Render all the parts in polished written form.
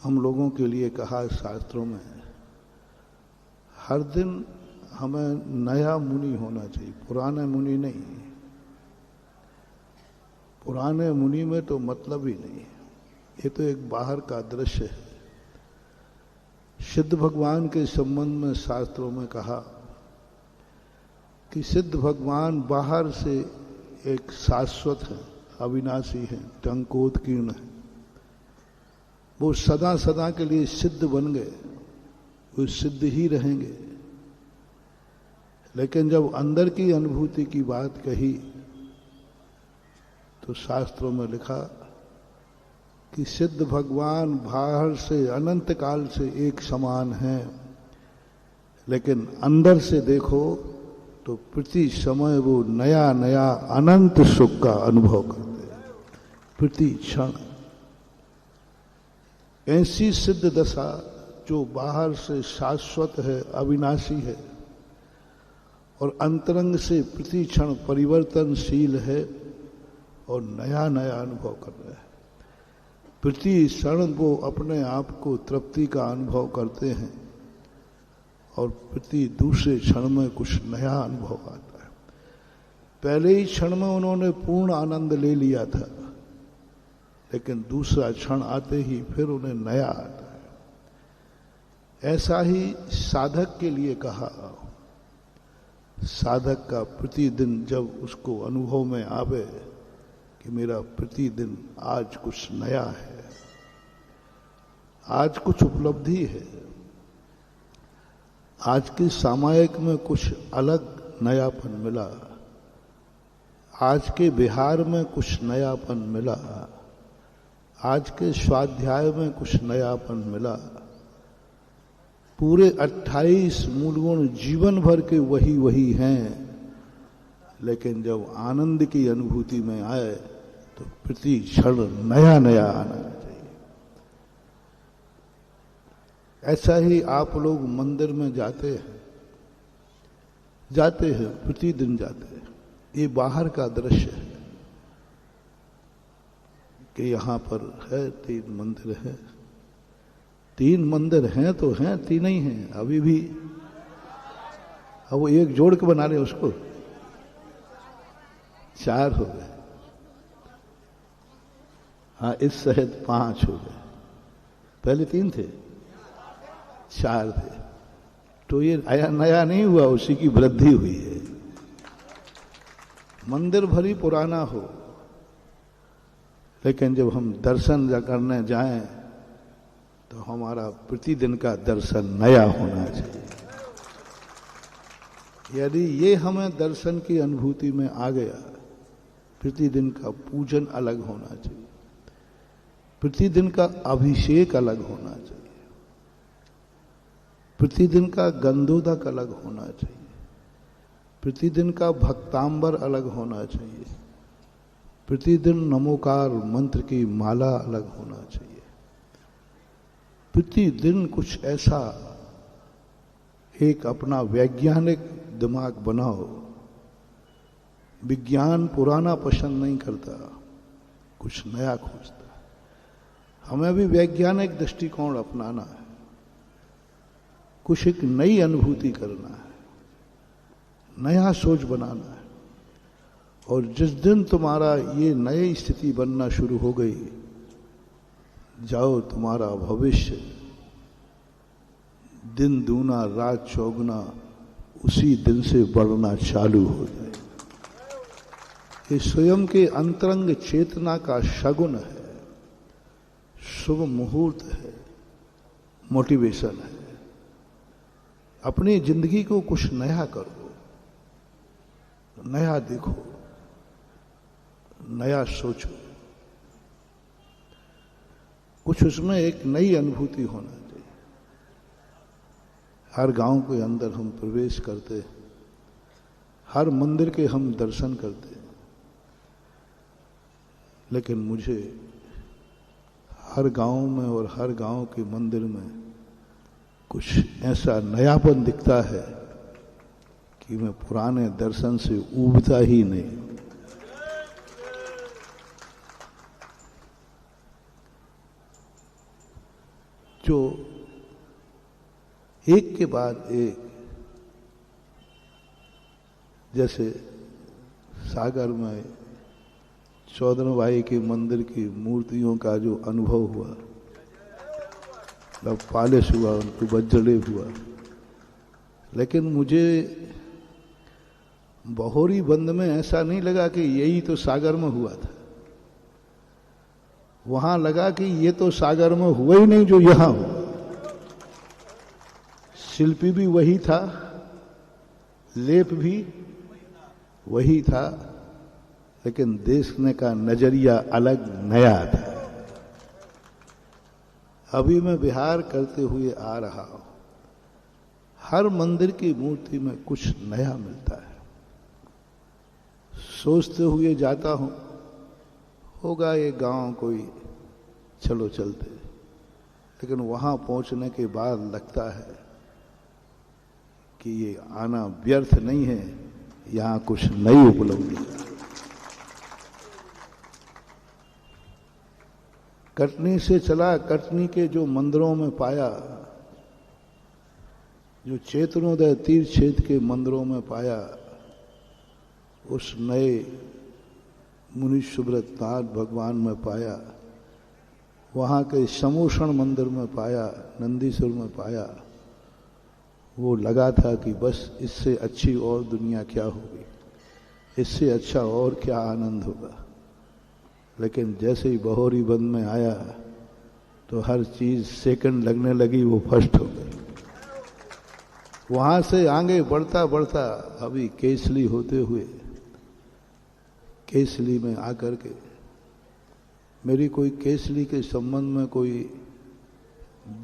हम लोगों के लिए कहा शास्त्रों में, हर दिन हमें नया मुनि होना चाहिए, पुराने मुनि नहीं। पुराने मुनि में तो मतलब ही नहीं, ये तो एक बाहर का दृश्य है। सिद्ध भगवान के संबंध में शास्त्रों में कहा कि सिद्ध भगवान बाहर से एक शाश्वत है, अविनाशी है, टंकोत्कीर्ण है। वो सदा सदा के लिए सिद्ध बन गए, वो सिद्ध ही रहेंगे। लेकिन जब अंदर की अनुभूति की बात कही तो शास्त्रों में लिखा कि सिद्ध भगवान बाहर से अनंत काल से एक समान हैं, लेकिन अंदर से देखो तो प्रति समय वो नया नया अनंत सुख का अनुभव करते हैं, प्रति क्षण। ऐसी सिद्ध दशा जो बाहर से शाश्वत है, अविनाशी है, और अंतरंग से प्रति क्षण परिवर्तनशील है और नया नया अनुभव कर रहे हैं। प्रति क्षण वो अपने आप को तृप्ति का अनुभव करते हैं और प्रति दूसरे क्षण में कुछ नया अनुभव आता है। पहले ही क्षण में उन्होंने पूर्ण आनंद ले लिया था, लेकिन दूसरा क्षण आते ही फिर उन्हें नया आता है। ऐसा ही साधक के लिए कहा। साधक का प्रतिदिन जब उसको अनुभव में आवे कि मेरा प्रतिदिन आज कुछ नया है, आज कुछ उपलब्धि है, आज की सामायिक में कुछ अलग नयापन मिला, आज के विहार में कुछ नयापन मिला, आज के स्वाध्याय में कुछ नयापन मिला। पूरे 28 मूल गुण जीवन भर के वही वही हैं, लेकिन जब आनंद की अनुभूति में आए तो प्रति क्षण नया नया आना चाहिए। ऐसा ही आप लोग मंदिर में जाते हैं, प्रतिदिन जाते हैं। ये बाहर का दृश्य है कि यहां पर है 3 मंदिर है। 3 मंदिर हैं तो हैं, 3 ही हैं अभी भी। अब वो एक जोड़ के बना रहे उसको, 4 हो गए। हाँ, इस सहित 5 हो गए। पहले 3 थे, 4 थे। तो ये नया नहीं हुआ, उसी की वृद्धि हुई है। मंदिर भरी पुराना हो, लेकिन जब हम दर्शन करने जाएं तो हमारा प्रतिदिन का दर्शन नया होना चाहिए। यदि ये हमें दर्शन की अनुभूति में आ गया, प्रतिदिन का पूजन अलग होना चाहिए, प्रतिदिन का अभिषेक अलग होना चाहिए, प्रतिदिन का गंधोदक अलग होना चाहिए, प्रतिदिन का भक्तांबर अलग होना चाहिए, प्रतिदिन नमोकार मंत्र की माला अलग होना चाहिए। प्रतिदिन कुछ ऐसा एक अपना वैज्ञानिक दिमाग बनाओ। विज्ञान पुराना पसंद नहीं करता, कुछ नया खोजता। हमें भी वैज्ञानिक दृष्टिकोण अपनाना है, कुछ एक नई अनुभूति करना है, नया सोच बनाना है। और जिस दिन तुम्हारा ये नई स्थिति बनना शुरू हो गई, जाओ तुम्हारा भविष्य दिन दूना रात चौगुना उसी दिन से बढ़ना चालू हो जाए। ये स्वयं के अंतरंग चेतना का शगुन है, शुभ मुहूर्त है, मोटिवेशन है। अपनी जिंदगी को कुछ नया करो, नया देखो, नया सोचो। कुछ उसमें एक नई अनुभूति होना चाहिए। हर गांव के अंदर हम प्रवेश करते, हर मंदिर के हम दर्शन करते, लेकिन मुझे हर गांव में और हर गांव के मंदिर में कुछ ऐसा नयापन दिखता है कि मैं पुराने दर्शन से ऊबता ही नहीं। जो एक के बाद एक, जैसे सागर में चौधरभाई के मंदिर की मूर्तियों का जो अनुभव हुआ, जब पालिश हुआ, उनको वज्रलेप हुआ, लेकिन मुझे बहोरी बंद में ऐसा नहीं लगा कि यही तो सागर में हुआ था। वहां लगा कि ये तो सागर में हुआ ही नहीं जो यहां हुआ। शिल्पी भी वही था, लेप भी वही था, लेकिन देखने का नजरिया अलग नया था। अभी मैं विहार करते हुए आ रहा हूं, हर मंदिर की मूर्ति में कुछ नया मिलता है। सोचते हुए जाता हूं, होगा ये गांव कोई, चलो चलते, लेकिन वहां पहुंचने के बाद लगता है कि ये आना व्यर्थ नहीं है, यहां कुछ नई उपलब्धि है। कटनी से चला, कटनी के जो मंदिरों में पाया, जो चेतनोदय तीर्थ क्षेत्र के मंदिरों में पाया, उस नए मुनि सुब्रत नाथ भगवान में पाया, वहाँ के समोषण मंदिर में पाया, नंदीश्वर में पाया, वो लगा था कि बस इससे अच्छी और दुनिया क्या होगी, इससे अच्छा और क्या आनंद होगा। लेकिन जैसे ही बहोरी बंद में आया तो हर चीज सेकंड लगने लगी, वो फर्स्ट हो गई। वहां से आगे बढ़ता बढ़ता अभी केसली होते हुए, केसली में आकर के मेरी कोई केसली के संबंध में कोई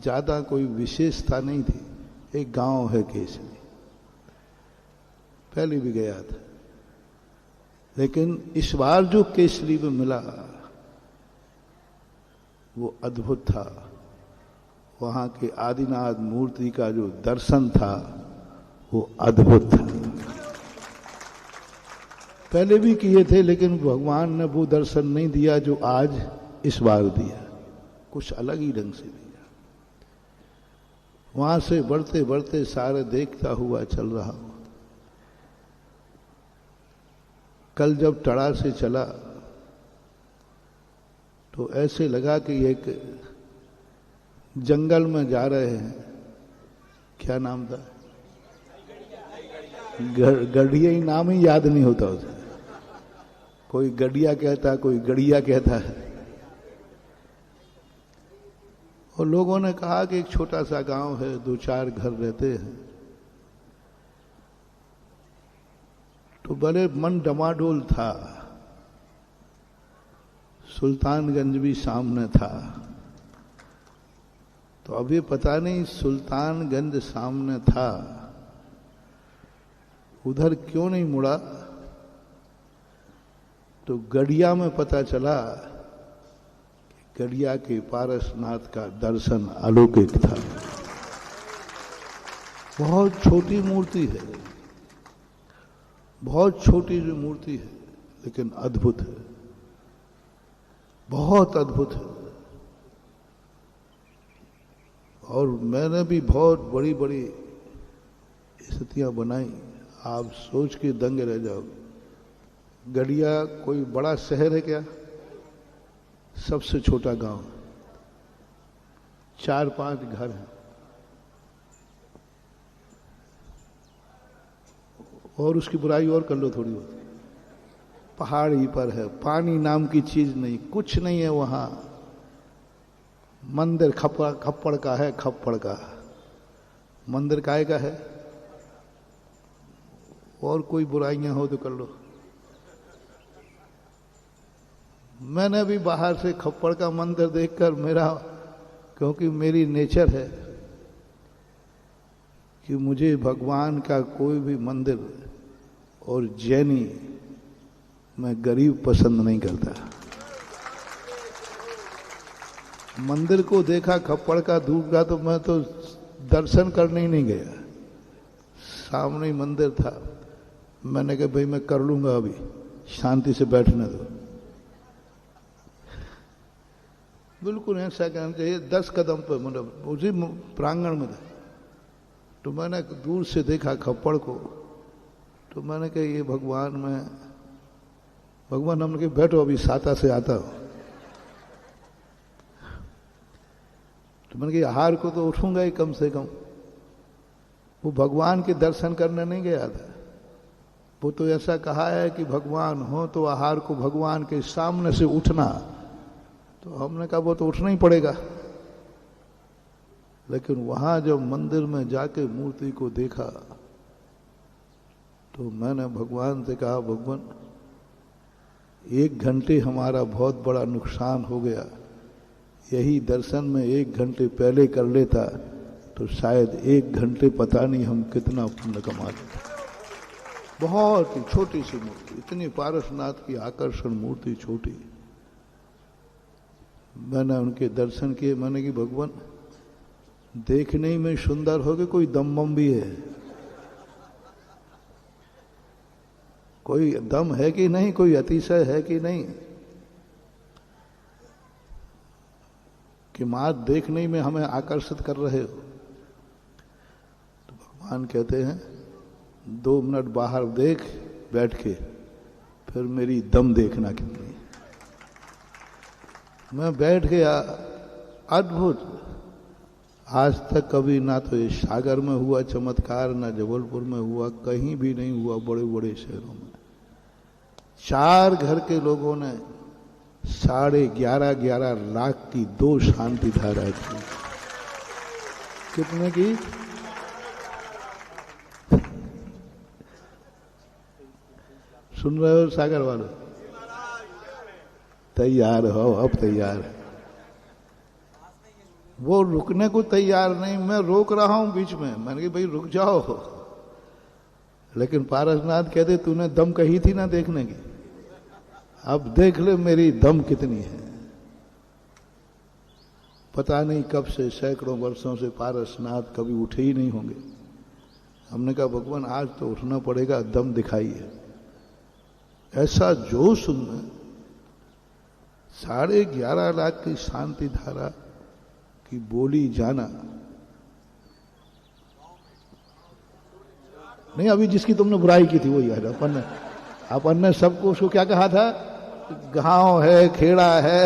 ज्यादा कोई विशेषता नहीं थी। एक गांव है केसली, पहले भी गया था, लेकिन इस बार जो केसली में मिला वो अद्भुत था। वहां के आदिनाथ मूर्ति का जो दर्शन था वो अद्भुत था। पहले भी किए थे, लेकिन भगवान ने वो दर्शन नहीं दिया जो आज इस बार दिया, कुछ अलग ही ढंग से दिया। वहां से बढ़ते बढ़ते सारे देखता हुआ चल रहा हूं। कल जब टड़ा से चला तो ऐसे लगा कि एक जंगल में जा रहे हैं, क्या नाम था, गढ़िया, ही नाम ही याद नहीं होता उसे, कोई गढ़िया कहता, कोई गढ़िया कहता है। और लोगों ने कहा कि एक छोटा सा गांव है, 2-4 घर रहते हैं। तो बड़े मन डमाडोल था। सुल्तानगंज भी सामने था। तो अभी पता नहीं सुल्तानगंज सामने था, उधर क्यों नहीं मुड़ा। तो गढ़िया में पता चला कि गढ़िया के पारसनाथ का दर्शन अलौकिक था। बहुत छोटी मूर्ति है, बहुत छोटी जो मूर्ति है, लेकिन अद्भुत है, बहुत अद्भुत है। और मैंने भी बहुत बड़ी बड़ी स्थितियां बनाई, आप सोच के दंग रह जाओगे। गढ़िया कोई बड़ा शहर है क्या? सबसे छोटा गांव, 4-5 घर हैं, और उसकी बुराई और कर लो थोड़ी बहुत। पहाड़ी पर है, पानी नाम की चीज नहीं, कुछ नहीं है वहां। मंदिर खप्पड़ का है, खप्पड़ का मंदिर काय का है। और कोई बुराइयां हो तो कर लो। मैंने भी बाहर से खप्पड़ का मंदिर देखकर मेरा, क्योंकि मेरी नेचर है कि मुझे भगवान का कोई भी मंदिर, और जैनी मैं गरीब पसंद नहीं करता। मंदिर को देखा खप्पड़ का दूर का, तो मैं तो दर्शन करने ही नहीं गया, सामने ही मंदिर था। मैंने कहा भाई मैं कर लूंगा, अभी शांति से बैठने दो। बिल्कुल ऐसा कहना चाहिए, 10 कदम पर मतलब उसी प्रांगण में था। तो मैंने दूर से देखा खप्पड़ को, तो मैंने कहा ये भगवान हमने कहा बैठो अभी साता से आता हो। तो मैंने कहा हार को तो उठूंगा ही कम से कम। वो भगवान के दर्शन करने नहीं गया था, वो तो ऐसा कहा है कि भगवान हो तो आहार को भगवान के सामने से उठना। तो हमने कहा वो तो उठना ही पड़ेगा। लेकिन वहां जब मंदिर में जाके मूर्ति को देखा तो मैंने भगवान से कहा, भगवान 1 घंटे हमारा बहुत बड़ा नुकसान हो गया, यही दर्शन में 1 घंटे पहले कर लेता तो शायद 1 घंटे पता नहीं हम कितना पुण्य कमा लेते। बहुत ही छोटी सी मूर्ति, इतनी पारसनाथ की आकर्षण मूर्ति छोटी। मैंने उनके दर्शन किए, मैंने कि भगवान देखने में सुंदर हो गए, कोई दम बम भी है, कोई दम है कि नहीं, कोई अतिशय है कि नहीं, कि मात देखने में हमें आकर्षित कर रहे हो। तो भगवान कहते हैं 2 मिनट बाहर देख बैठ के, फिर मेरी दम देखना कितनी। मैं बैठ गया, अद्भुत। आज तक कभी ना तो ये सागर में हुआ चमत्कार, ना जबलपुर में हुआ, कहीं भी नहीं हुआ बड़े बड़े शहरों में। 4 घर के लोगों ने 11.5 लाख की 2 शांति धारा की। कितने की? सुन रहे हो सागर वालों? तैयार हो? अब तैयार है। वो रुकने को तैयार नहीं, मैं रोक रहा हूं बीच में। मैंने कहा भाई रुक जाओ, लेकिन पारसनाथ कहते तूने दम कही थी ना देखने की, अब देख ले मेरी दम कितनी है। पता नहीं कब से, सैकड़ों वर्षों से पारसनाथ कभी उठे ही नहीं होंगे। हमने कहा भगवान आज तो उठना पड़ेगा, दम दिखाइए। ऐसा जोश उनमें, 11.5 लाख की शांति धारा की बोली जाना। नहीं, अभी जिसकी तुमने बुराई की थी वही है। अपन ने सबको उसको क्या कहा था? गांव है, खेड़ा है,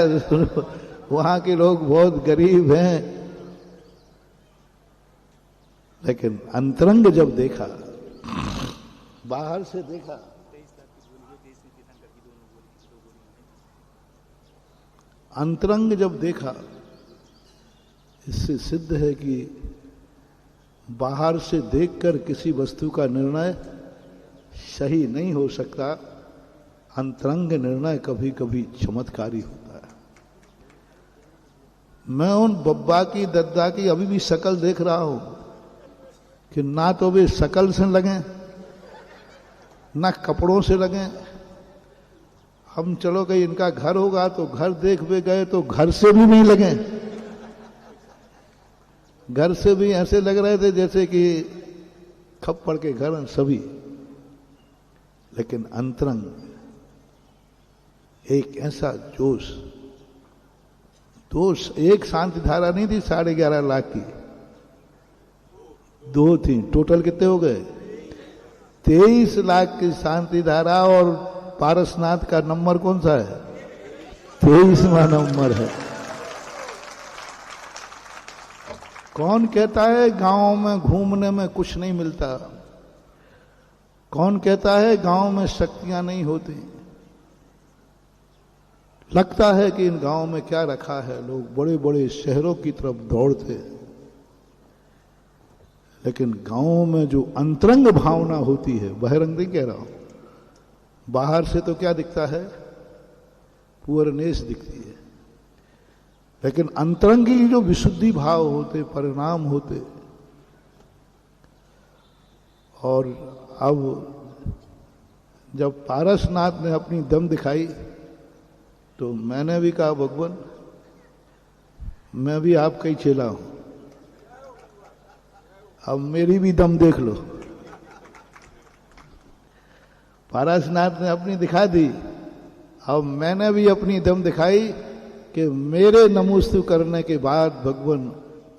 वहां के लोग बहुत गरीब हैं। लेकिन अंतरंग जब देखा, बाहर से देखा, अंतरंग जब देखा, इससे सिद्ध है कि बाहर से देखकर किसी वस्तु का निर्णय सही नहीं हो सकता। अंतरंग निर्णय कभी कभी चमत्कारी होता है। मैं उन बब्बा की दद्दा की अभी भी शकल देख रहा हूं कि ना तो वे शकल से लगे, ना कपड़ों से लगे। हम चलो कहीं इनका घर होगा तो घर देख भी गए तो घर से भी नहीं लगे। घर से भी ऐसे लग रहे थे जैसे कि खप्पड़ के घर हैं सभी। लेकिन अंतरंग एक ऐसा जोश, एक शांति धारा नहीं थी 11.5 लाख की, 2 थी। टोटल कितने हो गए? 23 लाख की शांति धारा। और पारसनाथ का नंबर कौन सा है? 23वां नंबर है। कौन कहता है गांव में घूमने में कुछ नहीं मिलता? कौन कहता है गांव में शक्तियां नहीं होती? लगता है कि इन गांव में क्या रखा है, लोग बड़े बड़े शहरों की तरफ दौड़ते। लेकिन गांव में जो अंतरंग भावना होती है, बहिरंग नहीं कह रहा हूं, बाहर से तो क्या दिखता है? पूर्णेश दिखती है। लेकिन अंतरंग की जो विशुद्धि भाव होते, परिणाम होते। और अब जब पारसनाथ ने अपनी दम दिखाई तो मैंने भी कहा भगवान मैं भी आपका ही चेला हूं, अब मेरी भी दम देख लो। पारसनाथ ने अपनी दिखा दी, अब मैंने भी अपनी दम दिखाई। कि मेरे नमोस्तु करने के बाद भगवान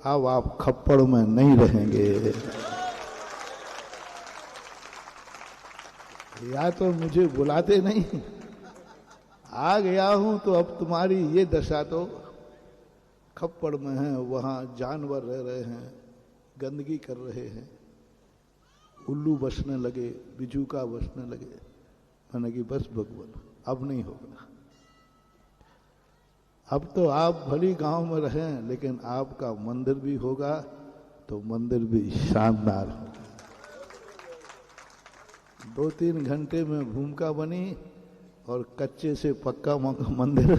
अब आप खप्पड़ में नहीं रहेंगे, या तो मुझे बुलाते नहीं, आ गया हूं तो अब तुम्हारी ये दशा तो खप्पड़ में है, वहां जानवर रह रहे हैं, गंदगी कर रहे हैं, उल्लू बसने लगे, बिजूका बसने लगे। मैंने कि बस भगवान अब नहीं होगा, अब तो आप भली गांव में रहें लेकिन आपका मंदिर भी होगा तो मंदिर भी शानदार होगा। 2-3 घंटे में भूमिका बनी और कच्चे से पक्का मंदिर